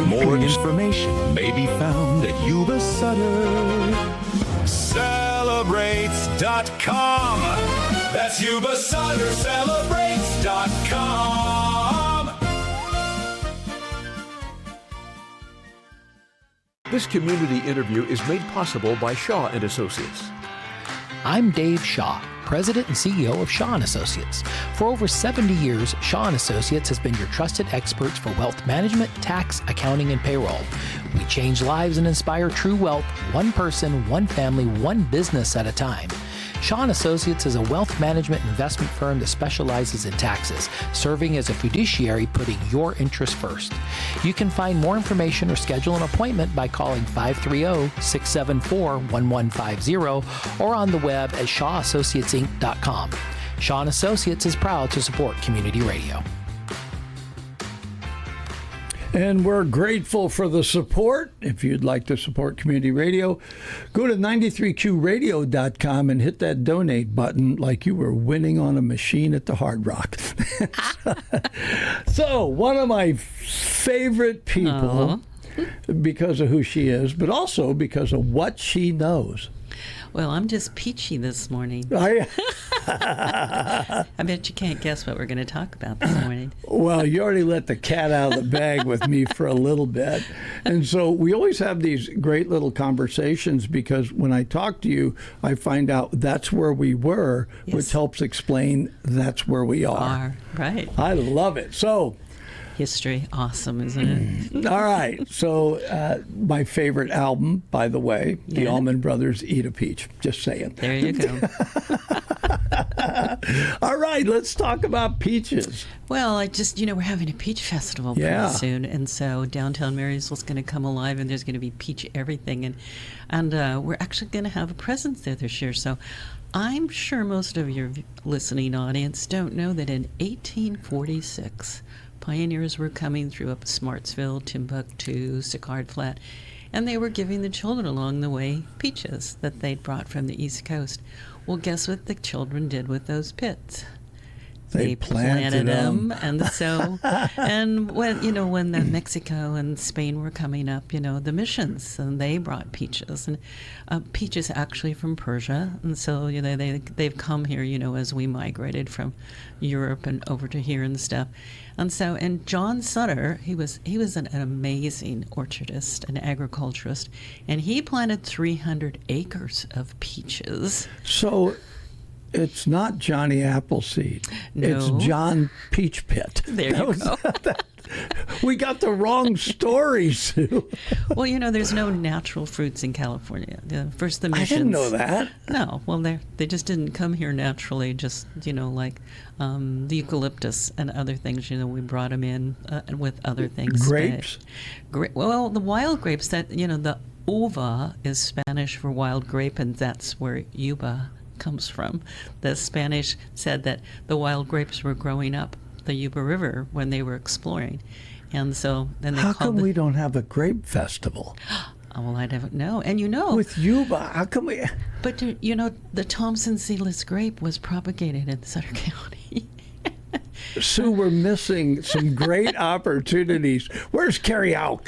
More information may be found at Yuba Sutter. Celebrates.com. That's Yuba Sutter Celebrates.com. This community interview is made possible by Shaw and Associates. I'm Dave Shaw, President and CEO of Shaw & Associates. For over 70 years, Shaw & Associates has been your trusted experts for wealth management, tax, accounting, and payroll. We change lives and inspire true wealth, one person, one family, one business at a time. Shaw & Associates is a wealth management investment firm that specializes in taxes, serving as a fiduciary, putting your interests first. You can find more information or schedule an appointment by calling 530-674-1150 or on the web at shawassociatesinc.com. Shaw & Associates is proud to support community radio. And we're grateful for the support. If you'd like to support community radio, go to 93qradio.com and hit that donate button like you were winning on a machine at the Hard Rock. So, one of my favorite people, because of who she is, but also because of what she knows. Well, I'm just peachy this morning. I bet you can't guess what we're going to talk about this morning. Well, you already let the cat out of the bag with me for a little bit. And so we always have these great little conversations because when I talk to you, I find out that's where we were, yes, which helps explain that's where we are. Right. I love it. So, history, awesome, isn't it? All right. So my favorite album, by the way, the Allman Brothers, Eat a Peach. Just saying. There you go. All right. Let's talk about peaches. Well, we're having a peach festival pretty soon. And so downtown Marysville's going to come alive and there's going to be peach everything. And we're actually going to have a presence there this year. So I'm sure most of your listening audience don't know that in 1846, pioneers were coming through up Smartsville, Timbuktu, Sicard Flat, and they were giving the children along the way peaches that they'd brought from the East Coast. Well, guess what the children did with those pits? They planted them, and so, and when the Mexico and Spain were coming up, the missions, and they brought peaches, and peaches actually from Persia, and so they've come here, as we migrated from Europe and over to here and stuff, and John Sutter, he was an amazing orchardist, an agriculturist, and he planted 300 acres of peaches. So it's not Johnny Appleseed. No. It's John Peach Pit. There you go. We got the wrong story, Sue. Well, there's no natural fruits in California. First, the missions. I didn't know that. No, well, they just didn't come here naturally. Just like the eucalyptus and other things. We brought them in with other things. Grapes. Well, the wild grapes. That the uva is Spanish for wild grape, and that's where Yuba comes from. The Spanish said that the wild grapes were growing up the Yuba River when they were exploring, and so then they How come we don't have a grape festival? Oh, well, I don't know. And with Yuba, how come we? But the Thompson seedless grape was propagated in Sutter County. Sue, we're missing some great opportunities. Where's Carrie out?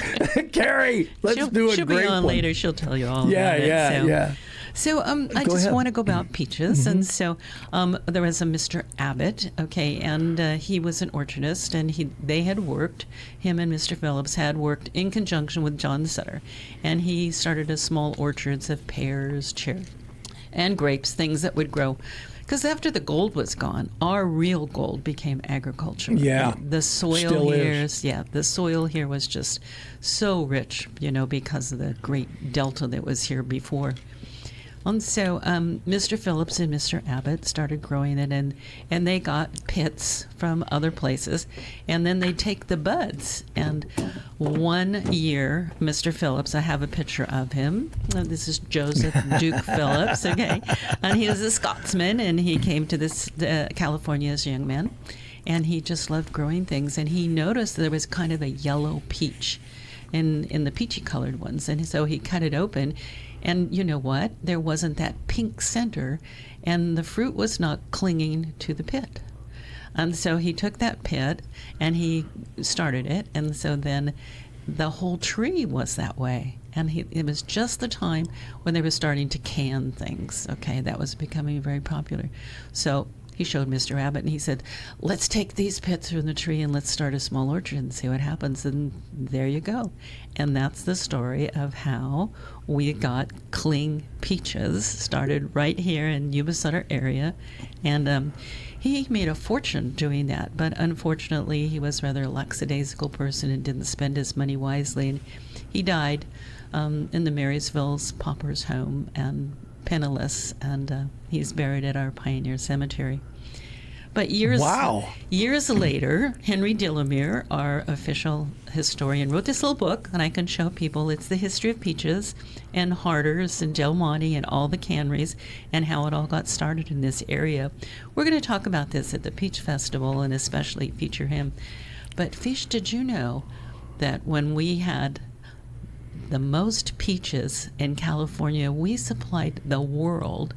Carrie, let's do a she'll great be on one. Later. She'll tell you all about it. Yeah. So I just want to go about peaches. And so there was a Mr. Abbott, and he was an orchardist, and him and Mr. Phillips had worked in conjunction with John Sutter, and he started a small orchards of pears, cherry, and grapes, things that would grow. Because after the gold was gone, our real gold became agriculture. Yeah. The soil Still here is. The soil here was just so rich, because of the great delta that was here before. And so Mr. Phillips and Mr. Abbott started growing it, and they got pits from other places, and then they take the buds. And one year, Mr. Phillips, I have a picture of him. This is Joseph Duke Phillips, and he was a Scotsman, and he came to California as a young man, and he just loved growing things, and he noticed there was kind of a yellow peach in the peachy colored ones, and so he cut it open. And you know what? There wasn't that pink center, and the fruit was not clinging to the pit. And so he took that pit, and he started it, and so then the whole tree was that way. And it was just the time when they were starting to can things. Okay, that was becoming very popular. So he showed Mr. Abbott, and he said, let's take these pits from the tree and let's start a small orchard and see what happens. And there you go. And that's the story of how we got cling peaches, started right here in Yuba Sutter area. And he made a fortune doing that, but unfortunately he was rather a lackadaisical person and didn't spend his money wisely. And he died in the Marysville's pauper's home and penniless, and he's buried at our Pioneer Cemetery. But years later, Henry Delamere, our official historian, wrote this little book, and I can show people. It's the history of peaches and Harders and Del Monte and all the canneries and how it all got started in this area. We're going to talk about this at the Peach Festival and especially feature him. But Fish, did you know that when we had the most peaches in California, we supplied the world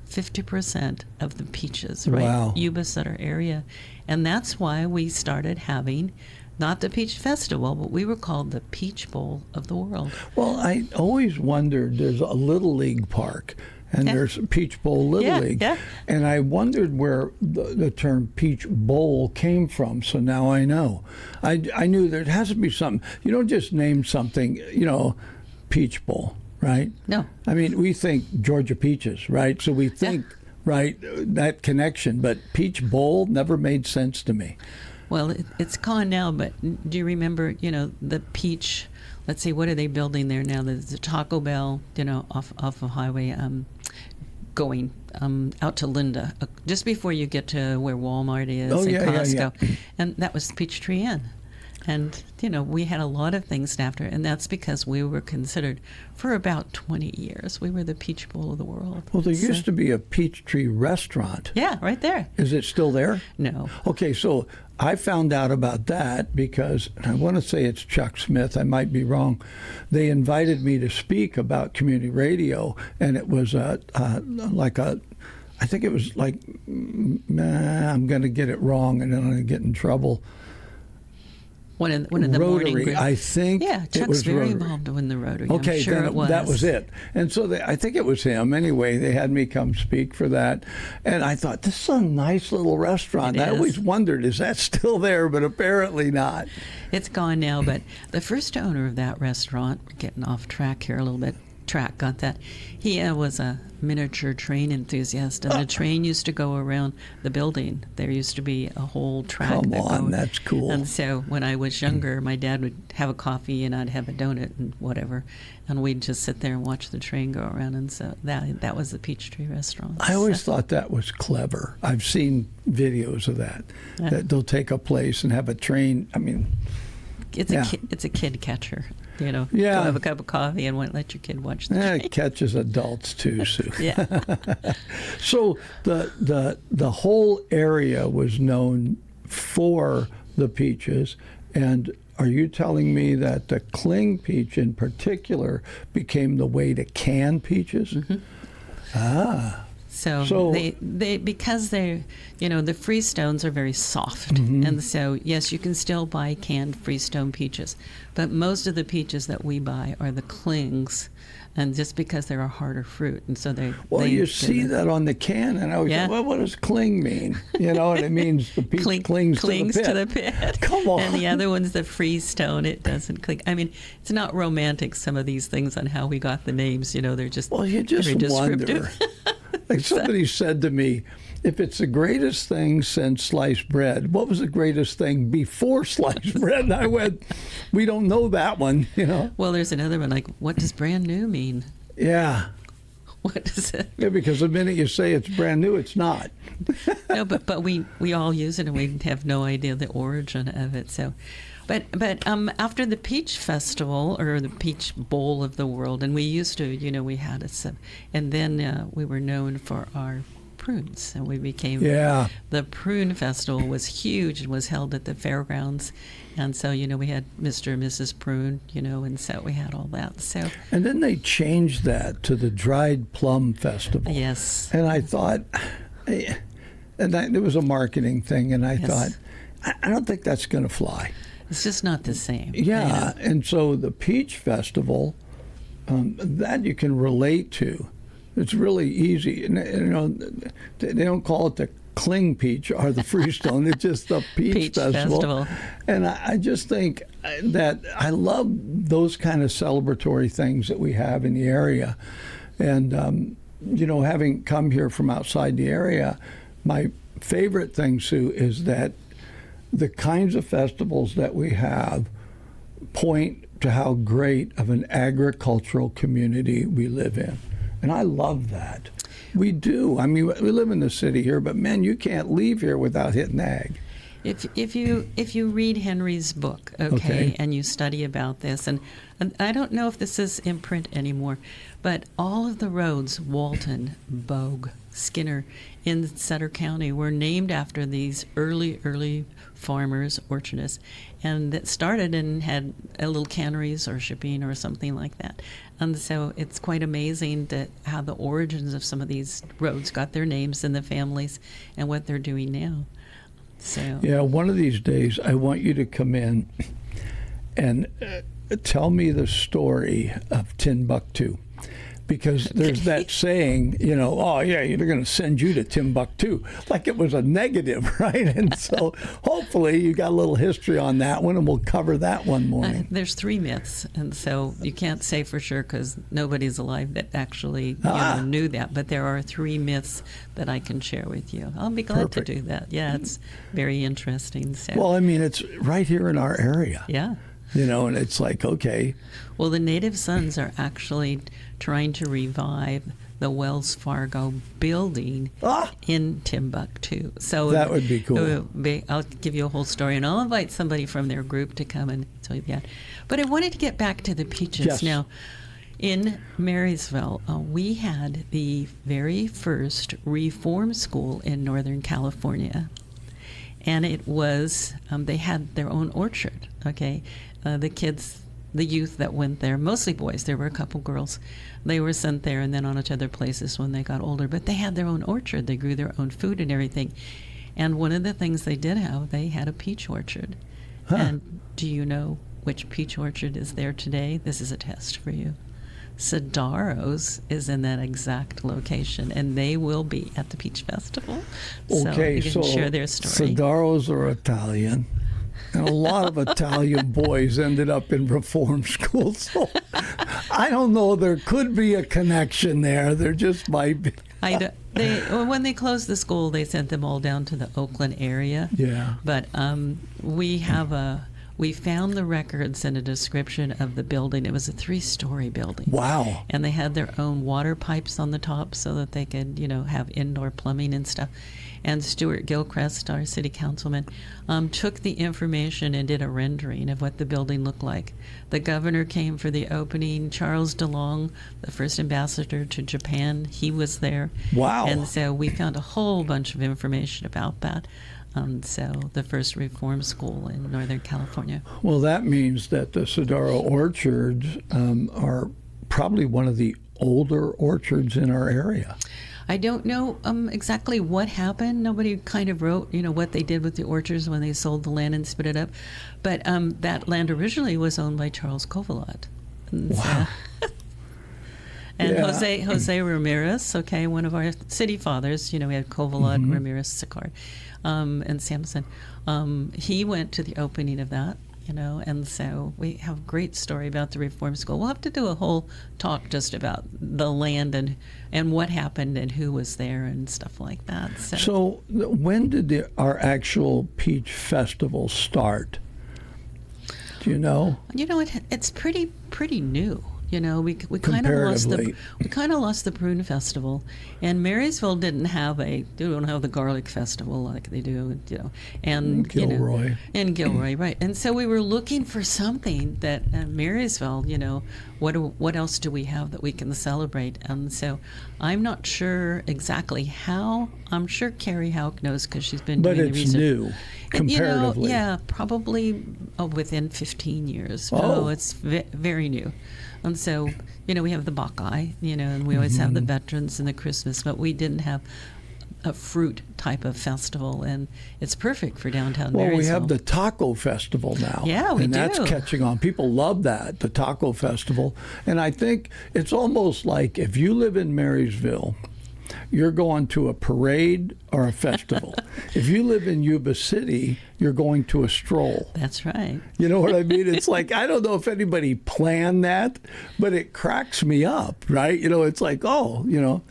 50% of the peaches, right? Wow. Yuba Sutter area. And that's why we started having not the Peach Festival, but we were called the Peach Bowl of the world. Well, I always wondered, there's a Little League park, and there's Peach Bowl Little League. Yeah. And I wondered where the term Peach Bowl came from, so now I know. I knew there has to be something. You don't just name something, Peach Bowl, right? No. I mean, we think Georgia peaches, right? So we think, right, that connection. But Peach Bowl never made sense to me. Well, it's gone now, but do you remember, the peach, let's see, what are they building there now? There's the Taco Bell, off of Highway, going out to Linda, just before you get to where Walmart is and Costco. Yeah. And that was Peachtree Inn. And, we had a lot of things after, and that's because we were considered, for about 20 years, we were the Peach Bowl of the world. Well, there used to be a Peachtree restaurant. Yeah, right there. Is it still there? No. Okay, so I found out about that because, I want to say it's Chuck Smith, I might be wrong. They invited me to speak about community radio, and it was I think it was like, I'm going to get it wrong and then I'm going to get in trouble. One of the Rotary, morning group. I think. Yeah, Chuck's it was very Rotary. involved in the Rotary. Okay, I'm sure then it was. that was it. And so I think it was him. Anyway, they had me come speak for that. And I thought, this is a nice little restaurant. I always wondered, is that still there? But apparently not. It's gone now. But the first owner of that restaurant, we're getting off track here a little bit. Got that. He was a miniature train enthusiast, and the train used to go around the building. There used to be a whole track. Come on, that's cool. And so when I was younger, my dad would have a coffee and I'd have a donut and whatever, and we'd just sit there and watch the train go around. And so that was the Peachtree Restaurant. I always thought that was clever. I've seen videos of that. That they'll take a place and have a train. I mean, it's a kid catcher. Go have a cup of coffee and let your kid watch the train. It catches adults too, Sue. Yeah. So the whole area was known for the peaches, and are you telling me that the cling peach in particular became the way to can peaches? Mm-hmm. So they because the freestones are very soft, and so yes, you can still buy canned freestone peaches, but most of the peaches that we buy are the clings, and just because they're a harder fruit, and so they. Well, you see that on the can, and I always think, well, what does cling mean? And it means the peach clings to the pit. Come on. And the other one's the freestone; it doesn't cling. I mean, it's not romantic. Some of these things on how we got the names, they're just you just wonder. Like somebody said to me, if it's the greatest thing since sliced bread, what was the greatest thing before sliced bread? And I went, we don't know that one, Well, there's another one, like, what does brand new mean? Yeah. What does it mean? Yeah, because the minute you say it's brand new, it's not. No, but we all use it, and we have no idea the origin of it, so... But after the Peach Festival, or the Peach Bowl of the world, and we used to, we had and then we were known for our prunes, and we became the Prune Festival was huge and was held at the fairgrounds, and so we had Mr. and Mrs. Prune, and so we had all that. So and then they changed that to the Dried Plum Festival. Yes, and I thought, it was a marketing thing, and I thought, I don't think that's going to fly. It's just not the same. Yeah, and so the Peach Festival, that you can relate to. It's really easy. And, they don't call it the Cling Peach or the Freestone. It's just the Peach Festival. And I just think that I love those kind of celebratory things that we have in the area. And, having come here from outside the area, my favorite thing, Sue, is that the kinds of festivals that we have point to how great of an agricultural community we live in. And I love that. We do. I mean, we live in the city here, but man, you can't leave here without hitting ag. If you read Henry's book, okay, and you study about this, and I don't know if this is in print anymore, but all of the roads, Walton, Bogue, Skinner, in Sutter County were named after these early farmers, orchardists, and that started and had a little canneries or shipping or something like that. And so it's quite amazing that how the origins of some of these roads got their names and the families and what they're doing now. So yeah, one of these days I want you to come in and tell me the story of Timbuktu. Because there's that saying, oh, yeah, they're going to send you to Timbuktu, like it was a negative, right? And so hopefully you got a little history on that one, and we'll cover that one morning. There's 3 myths, and so you can't say for sure because nobody's alive that actually knew that. But there are 3 myths that I can share with you. I'll be glad to do that. Yeah, it's very interesting. So. Well, I mean, it's right here in our area. Yeah. And it's like, okay. Well, the Native Sons are actually trying to revive the Wells Fargo building in Timbuktu. So that would be cool. I'll give you a whole story, and I'll invite somebody from their group to come and tell you that. But I wanted to get back to the peaches. Yes. Now, in Marysville, we had the very first reform school in Northern California. And it was, they had their own orchard, okay? The kids, the youth that went there, mostly boys, there were a couple girls, they were sent there and then on to other places when they got older. But they had their own orchard. They grew their own food and everything. And one of the things they did have, they had a peach orchard. Huh. And do you know which peach orchard is there today? This is a test for you. Sedaro's is in that exact location, and they will be at the Peach Festival. Okay, so you can share their story. Sedaro's are Italian, and a lot of Italian boys ended up in reform school. So I don't know. There could be a connection there. There just might be. When they closed the school, they sent them all down to the Oakland area. Yeah. But we found the records and a description of the building. It was a 3-story building. Wow. And they had their own water pipes on the top so that they could, have indoor plumbing and stuff. And Stuart Gilchrist, our city councilman, took the information and did a rendering of what the building looked like. The governor came for the opening. Charles DeLong, the first ambassador to Japan, he was there. Wow. And so we found a whole bunch of information about that. So the first reform school in Northern California. Well, that means that the Sedaro orchards are probably one of the older orchards in our area. I don't know exactly what happened. Nobody kind of wrote, what they did with the orchards when they sold the land and split it up. But that land originally was owned by Charles Covillaut. Wow. And Jose Ramirez, okay, one of our city fathers, we had Covillaut, Ramirez, Sicard, and Sampson. He went to the opening of that, and so we have a great story about the reform school. We'll have to do a whole talk just about the land and what happened and who was there and stuff like that. So when did our actual Peach Festival start? Do you know? It's pretty new. We kind of lost the Prune Festival, and Marysville don't have the Garlic Festival like they do, and Gilroy. And Gilroy, right? And so we were looking for something that Marysville, what else do we have that we can celebrate? And so I'm not sure exactly how. I'm sure Carrie Houck knows because she's been doing the research. But it's new, comparatively. Yeah, probably within 15 years. Oh, it's very new. And so, we have the Buckeye, and we always have the veterans and the Christmas, but we didn't have a fruit type of festival, and it's perfect for downtown Marysville. Well, we have the Taco Festival now. Yeah, we and do. that's catching on. People love that, the Taco Festival. And I think it's almost like if you live in Marysville, you're going to a parade or a festival. If you live in Yuba City, you're going to a stroll. That's right. You know what I mean? It's like, I don't know if anybody planned that, but it cracks me up, right? You know, it's like, oh, you know.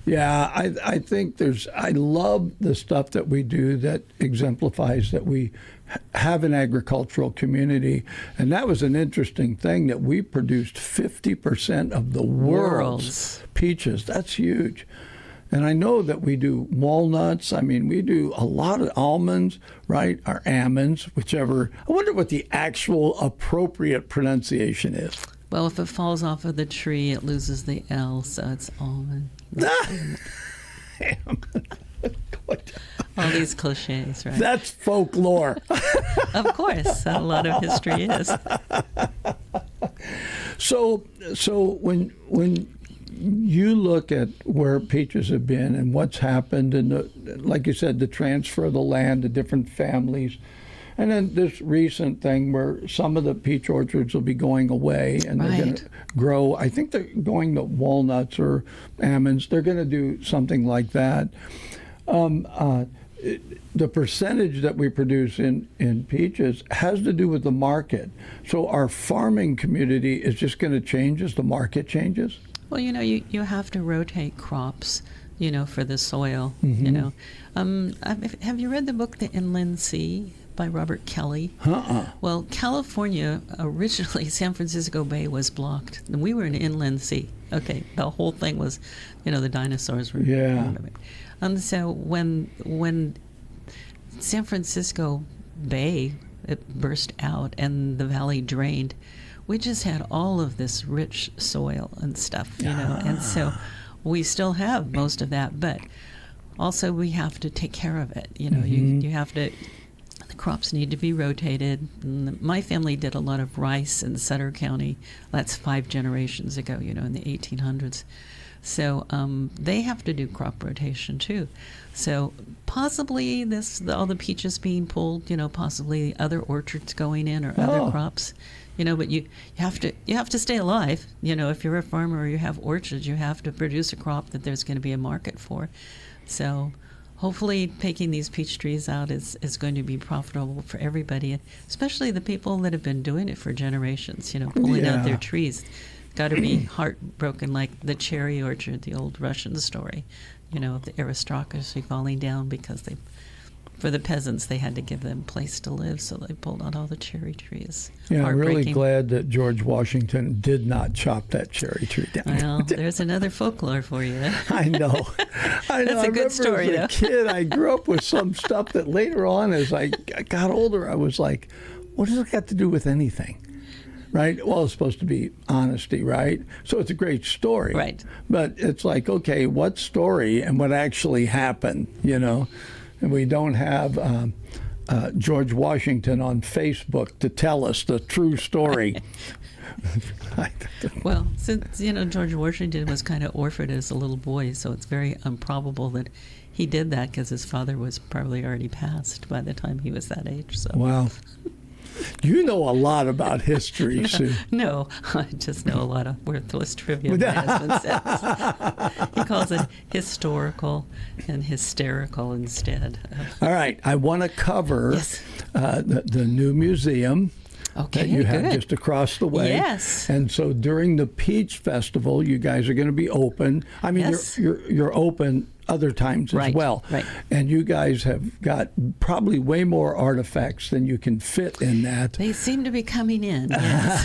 Yeah, I think I love the stuff that we do that exemplifies that we have an agricultural community. And that was an interesting thing, that we produced 50% of the world's peaches. That's huge. And I know that we do walnuts. I mean, we do a lot of almonds, right? Or almonds, whichever. I wonder what the actual appropriate pronunciation is. Well, if it falls off of the tree, it loses the L, so it's almond. All these cliches, right? That's folklore. Of course, a lot of history is. So when you look at where peaches have been and what's happened, and like you said, the transfer of the land to different families, and then this recent thing where some of the peach orchards will be going away and they're going to grow. I think they're going to walnuts or almonds. They're going to do something like that. The percentage that we produce in peaches has to do with the market. So our farming community is just going to change as the market changes. Well, you know, you have to rotate crops, you know, for the soil, Mm-hmm. you know. Have you read the book The Inland Sea by Robert Kelly? Well, California, originally San Francisco Bay was blocked, and we were in inland sea. Okay, the whole thing was, you know, the dinosaurs were. Yeah. So when San Francisco Bay, it burst out and the valley drained, we just had all of this rich soil and stuff, you know, and so we still have most of that, but also we have to take care of it. You know, you have to. The crops need to be rotated. And my family did a lot of rice in Sutter County. That's 5 generations ago, you know, in the 1800s. So they have to do crop rotation too. So possibly all the peaches being pulled, you know, possibly other orchards going in or other crops, you know. But you have to stay alive. You know, if you're a farmer or you have orchards, you have to produce a crop that there's going to be a market for. So hopefully taking these peach trees out is going to be profitable for everybody, especially the people that have been doing it for generations, you know, pulling out their trees. Got to be heartbroken, like the cherry orchard, the old Russian story, you know, the aristocracy falling down because for the peasants, they had to give them a place to live, so they pulled out all the cherry trees. Yeah, I'm really glad that George Washington did not chop that cherry tree down. Well, there's another folklore for you. I know. That's a good story, as a kid, I grew up with some stuff that later on, as I got older, I was like, what does it got to do with anything? Right? Well, it's supposed to be honesty, right? So it's a great story. Right. But it's like, okay, what story and what actually happened, you know? And we don't have George Washington on Facebook to tell us the true story. Well, since, you know, George Washington was kind of orphaned as a little boy, so it's very improbable that he did that because his father was probably already passed by the time he was that age. So. Wow. You know a lot about history, Sue. No, I just know a lot of worthless trivia, my husband says. He calls it historical and hysterical instead. All right, I want to cover the new museum that you have just across the way. Yes. And so during the Peach Festival, you guys are going to be open. I mean, you're open other times as well. Right. And you guys have got probably way more artifacts than you can fit in that. They seem to be coming in, yes.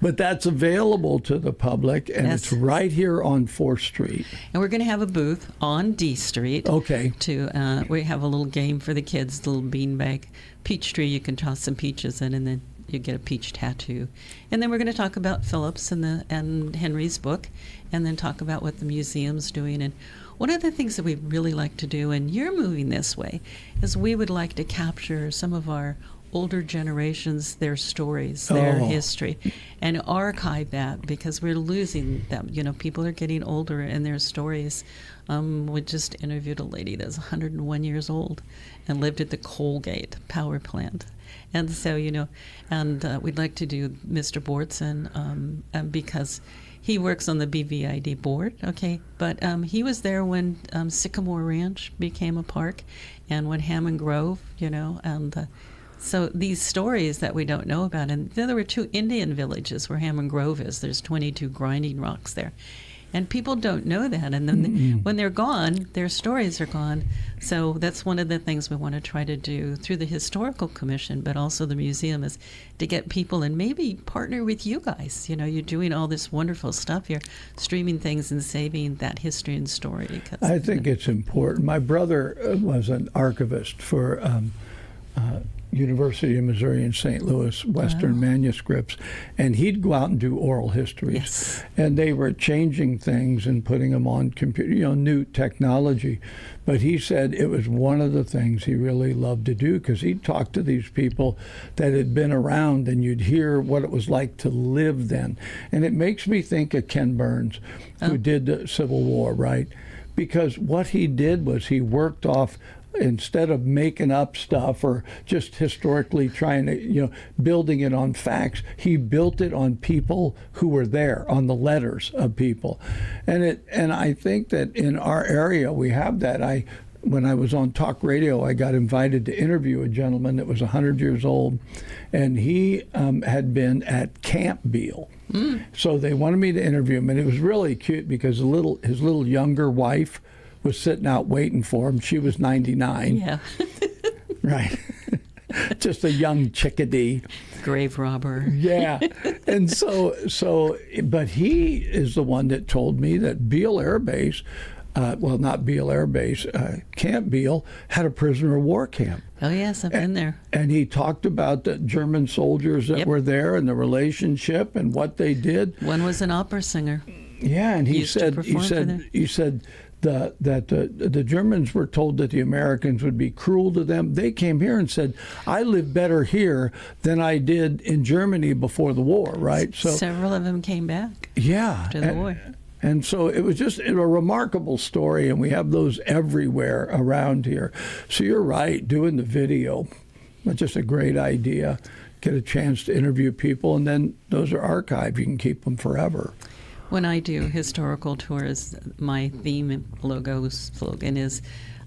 But that's available to the public, and it's right here on 4th Street. And we're going to have a booth on D Street. Okay. We have a little game for the kids, the little beanbag peach tree. You can toss some peaches in, and then you get a peach tattoo. And then we're going to talk about Phillips and Henry's book, and then talk about what the museum's doing. And one of the things that we really like to do, and you're moving this way, is we would like to capture some of our older generations their stories, their history, and archive that, because we're losing them. People are getting older and their stories. We just interviewed a lady that's 101 years old and lived at the Colgate power plant. And so, we'd like to do Mr. Bortson because he works on the BVID board, okay? But he was there when Sycamore Ranch became a park and when Hammond Grove, and so these stories that we don't know about. And then there were 2 Indian villages where Hammond Grove is. There's 22 grinding rocks there. And people don't know that. And then when they're gone, their stories are gone. So that's one of the things we want to try to do through the Historical Commission, but also the museum, is to get people and maybe partner with you guys. You're doing all this wonderful stuff here, streaming things and saving that history and story. I think it's important. My brother was an archivist for University of Missouri in St. Louis, Western manuscripts, and he'd go out and do oral histories. Yes. And they were changing things and putting them on computer, new technology. But he said it was one of the things he really loved to do, because he'd talk to these people that had been around, and you'd hear what it was like to live then. And it makes me think of Ken Burns, who did the Civil War, right? Because what he did was he worked off, instead of making up stuff or just historically trying to, building it on facts, he built it on people who were there, on the letters of people. And I think that in our area we have that. When I was on talk radio, I got invited to interview a gentleman that was 100 years old, and he had been at Camp Beale. So they wanted me to interview him, and it was really cute because his little younger wife was sitting out waiting for him. She was 99. Yeah. Right. Just a young chickadee. Grave robber. Yeah. And but he is the one that told me that Beale Air Base, not Beale Air Base, Camp Beale had a prisoner of war camp. Oh, yes, I've been there. And he talked about the German soldiers that were there and the relationship and what they did. One was an opera singer. Yeah, and he said that the Germans were told that the Americans would be cruel to them. They came here and said, I live better here than I did in Germany before the war, right? So several of them came back. Yeah. After the war. And so it was just a remarkable story, and we have those everywhere around here. So you're right, doing the video, that's just a great idea. Get a chance to interview people, and then those are archived. You can keep them forever. When I do historical tours, my theme slogan is,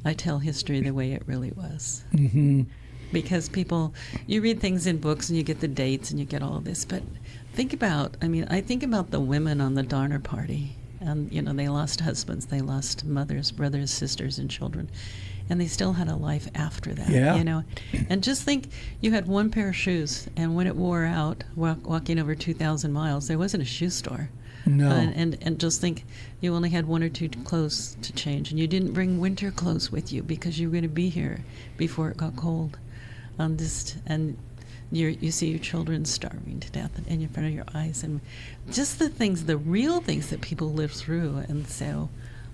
I tell history the way it really was. Mm-hmm. Because you read things in books and you get the dates and you get all of this, but I think about the women on the Donner Party. And, they lost husbands, they lost mothers, brothers, sisters, and children. And they still had a life after that, And just think, you had one pair of shoes, and when it wore out, walking over 2,000 miles, there wasn't a shoe store. No. And just think, you only had 1 or 2 clothes to change, and you didn't bring winter clothes with you because you were going to be here before it got cold. And you see your children starving to death in front of your eyes, and just the real things that people live through. And so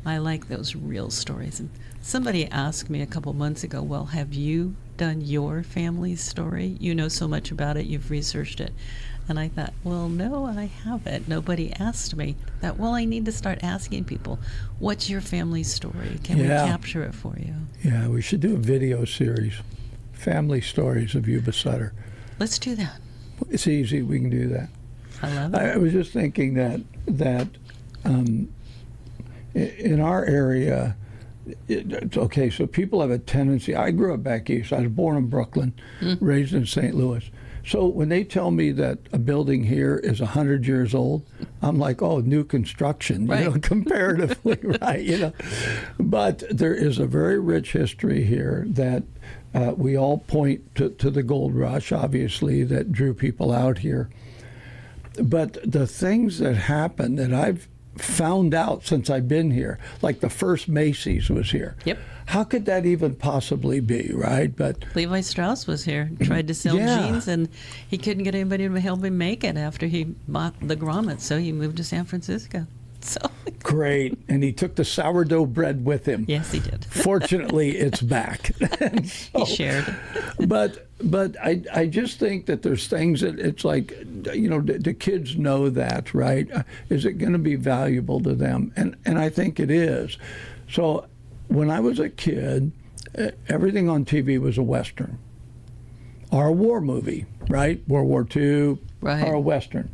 I like those real stories. And somebody asked me a couple months ago, well, have you done your family's story? You know so much about it, you've researched it. And I thought, well, no, I haven't. Nobody asked me. I need to start asking people, what's your family's story? Can we capture it for you? Yeah, we should do a video series, Family Stories of Yuba Sutter. Let's do that. It's easy. We can do that. I love it. I was just thinking that in our area, okay, so people have a tendency. I grew up back east. I was born in Brooklyn, raised in St. Louis. So when they tell me that a building here is 100 years old, I'm like, oh, new construction, right. Comparatively, right, But there is a very rich history here that we all point to the gold rush, obviously, that drew people out here. But the things that happened that I've found out since I've been here, like the first Macy's was here. Yep. How could that even possibly be, right? But Levi Strauss was here, tried to sell jeans, and he couldn't get anybody to help him make it after he bought the grommet, so he moved to San Francisco. So Great. And he took the sourdough bread with him. yes, he did. Fortunately, it's back. And He shared. But I just think that there's things that it's like, the kids know that, right? Is it going to be valuable to them? And I think it is. So when I was a kid, everything on TV was a Western or a war movie, right? World War II, Right. or a Western.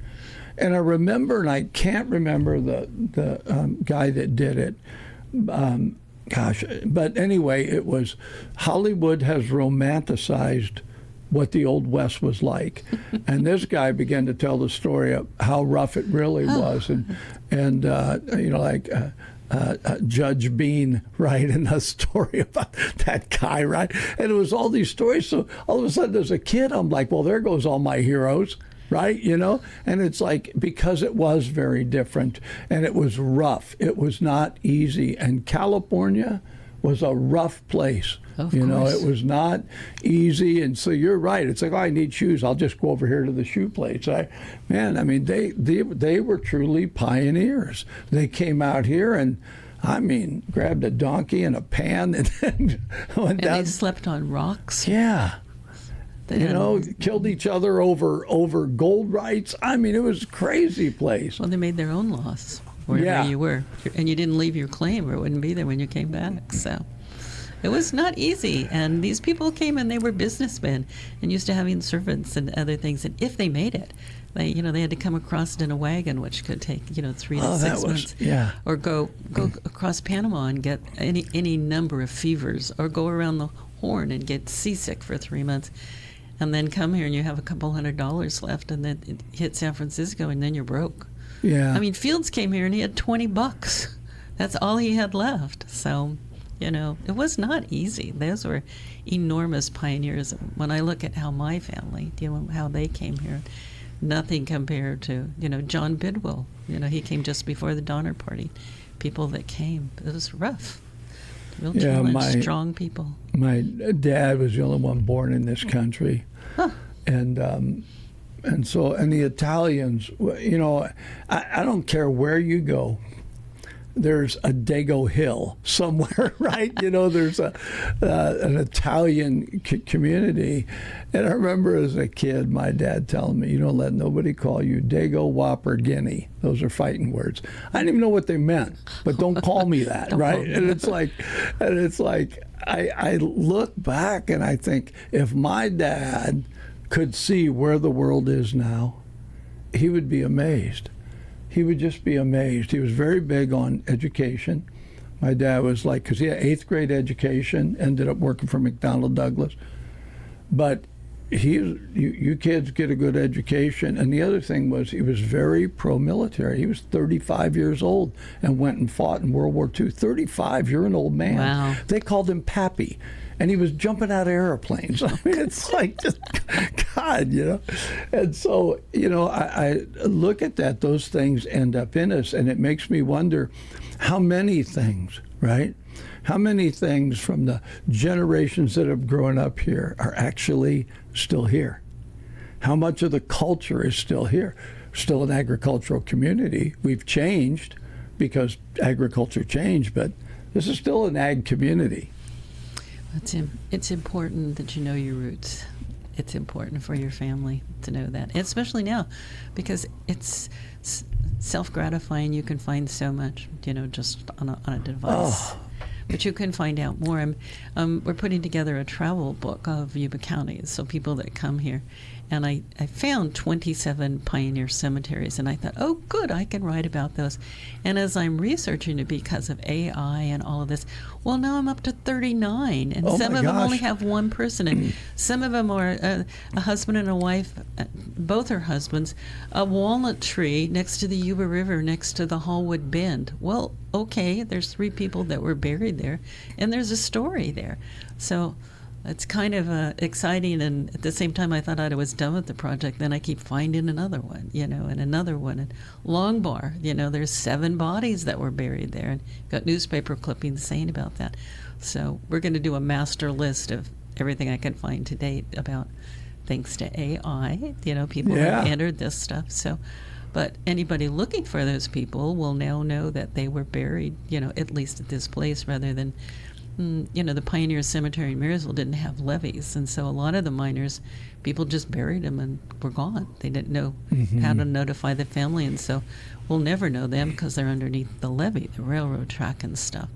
And I remember, and I can't remember the guy that did it. But anyway, it was Hollywood has romanticized what the Old West was like. And this guy began to tell the story of how rough it really was. And Judge Bean, right, in a story about that guy, right? And it was all these stories. So all of a sudden, as a kid, I'm like, well, there goes all my heroes. Right, and it's like, because it was very different and it was rough. It was not easy, and California was a rough place. Of course. course. It was not easy, and so you're right. It's like, I need shoes. I'll just go over here to the shoe place. They were truly pioneers. They came out here and, grabbed a donkey and a pan and then went down. And they slept on rocks. Yeah. Killed each other over gold rights. It was a crazy place. Well, they made their own laws wherever you were. And you didn't leave your claim or it wouldn't be there when you came back. So it was not easy. And these people came and they were businessmen and used to having servants and other things. And if they made it, they had to come across it in a wagon, which could take, 3 to 6 months. Yeah. Or go across Panama and get any number of fevers, or go around the Horn and get seasick for 3 months. And then come here and you have a couple $100 left, and then it hit San Francisco and then you're broke. Yeah. Fields came here and he had $20. That's all he had left. So, it was not easy. Those were enormous pioneers. When I look at how my family, how they came here, nothing compared to, John Bidwell. He came just before the Donner Party. People that came, it was rough. Real challenge, strong people. My dad was the only one born in this country. Huh. And the Italians, I don't care where you go, there's a Dago Hill somewhere, right? There's an Italian community. And I remember as a kid, my dad telling me, you don't let nobody call you Dago, Whopper, Guinea. Those are fighting words. I didn't even know what they meant, but don't call me that, right? And it's like, I look back and I think, if my dad could see where the world is now, he would be amazed. He would just be amazed. He was very big on education. My dad was like, because he had 8th grade education, ended up working for McDonnell Douglas. But you kids get a good education. And the other thing was, he was very pro-military. He was 35 years old and went and fought in World War II. 35, you're an old man. Wow. They called him Pappy. And he was jumping out of airplanes. It's like, just, God, And so, I look at that. Those things end up in us. And it makes me wonder how many things, right? How many things from the generations that have grown up here are actually still here? How much of the culture is still here? Still an agricultural community. We've changed because agriculture changed, but this is still an ag community. It's important that you know your roots. It's important for your family to know that, especially now, because it's self-gratifying. You can find so much, just on a device. Oh. But you can find out more. We're putting together a travel book of Yuba County, so people that come here. And I found 27 pioneer cemeteries, and I thought, oh, good, I can write about those. And as I'm researching it because of AI and all of this, well, now I'm up to 39, and some of them only have one person, and some of them are a husband and a wife, both are husbands, a walnut tree next to the Yuba River, next to the Hallwood Bend. Well, okay, there's 3 people that were buried there, and there's a story there. So it's kind of exciting, and at the same time I thought I was done with the project. Then I keep finding another one, and another one. And Long Bar, there's 7 bodies that were buried there, and got newspaper clippings saying about that. So we're going to do a master list of everything I can find to date about, thanks to AI, people have entered this stuff. So, But anybody looking for those people will now know that they were buried, at least at this place, rather than, the Pioneer Cemetery in Marysville didn't have levees. And so a lot of the miners, people just buried them and were gone. They didn't know how to notify the family. And so we'll never know them because they're underneath the levee, the railroad track and stuff.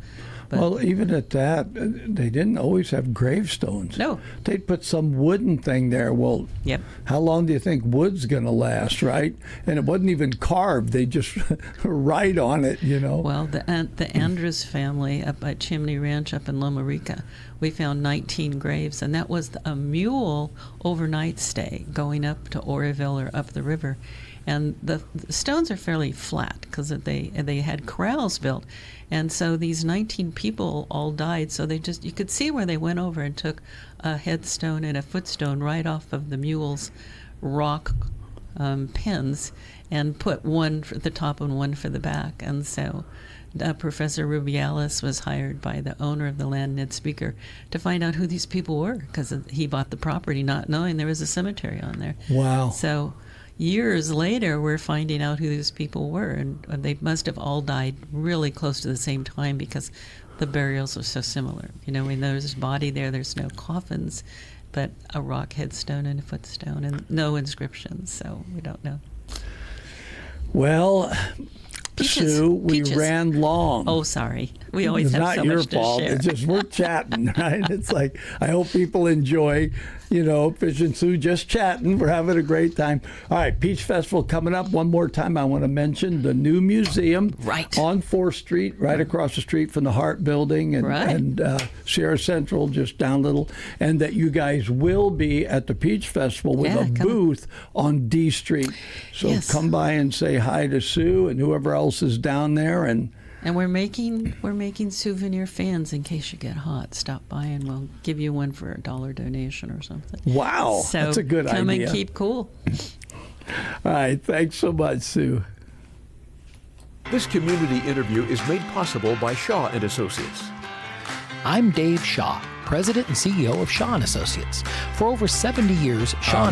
But, well, even at that, they didn't always have gravestones. No. They'd put some wooden thing there. Well, yep. How long do you think wood's going to last, right? And it wasn't even carved. They just write on it, Well, the Andrews family up at Chimney Ranch up in Loma Rica, we found 19 graves, and that was a mule overnight stay going up to Oroville or up the river. And the stones are fairly flat because they had corrals built. And so these 19 people all died. So you could see where they went over and took a headstone and a footstone right off of the mule's rock pins and put one for the top and one for the back. And so Professor Rubialis was hired by the owner of the land, Ned Speaker, to find out who these people were, because he bought the property not knowing there was a cemetery on there. Wow. So years later, we're finding out who these people were, and they must have all died really close to the same time because the burials are so similar. When there's a body there, there's no coffins, but a rock headstone and a footstone, and no inscriptions, so we don't know. Well, Peaches. Sue, we Peaches. ran long. Oh, sorry. We always have so much to share. It's not your fault. It's just we're chatting, right? It's like, I hope people enjoy, Fish and Sue just chatting. We're having a great time. All right, Peach Festival coming up. One more time, I want to mention the new museum on 4th Street, right across the street from the Hart Building and Sierra Central, just down a little. And that you guys will be at the Peach Festival with a booth on D Street. So come by and say hi to Sue and whoever else is down there. And we're making souvenir fans in case you get hot. Stop by and we'll give you one for $1 donation or something. Wow, so that's a good idea. Come and keep cool. All right, thanks so much, Sue. This community interview is made possible by Shaw and Associates. I'm Dave Shaw, President and CEO of Shaw and Associates. For over 70 years, Shaw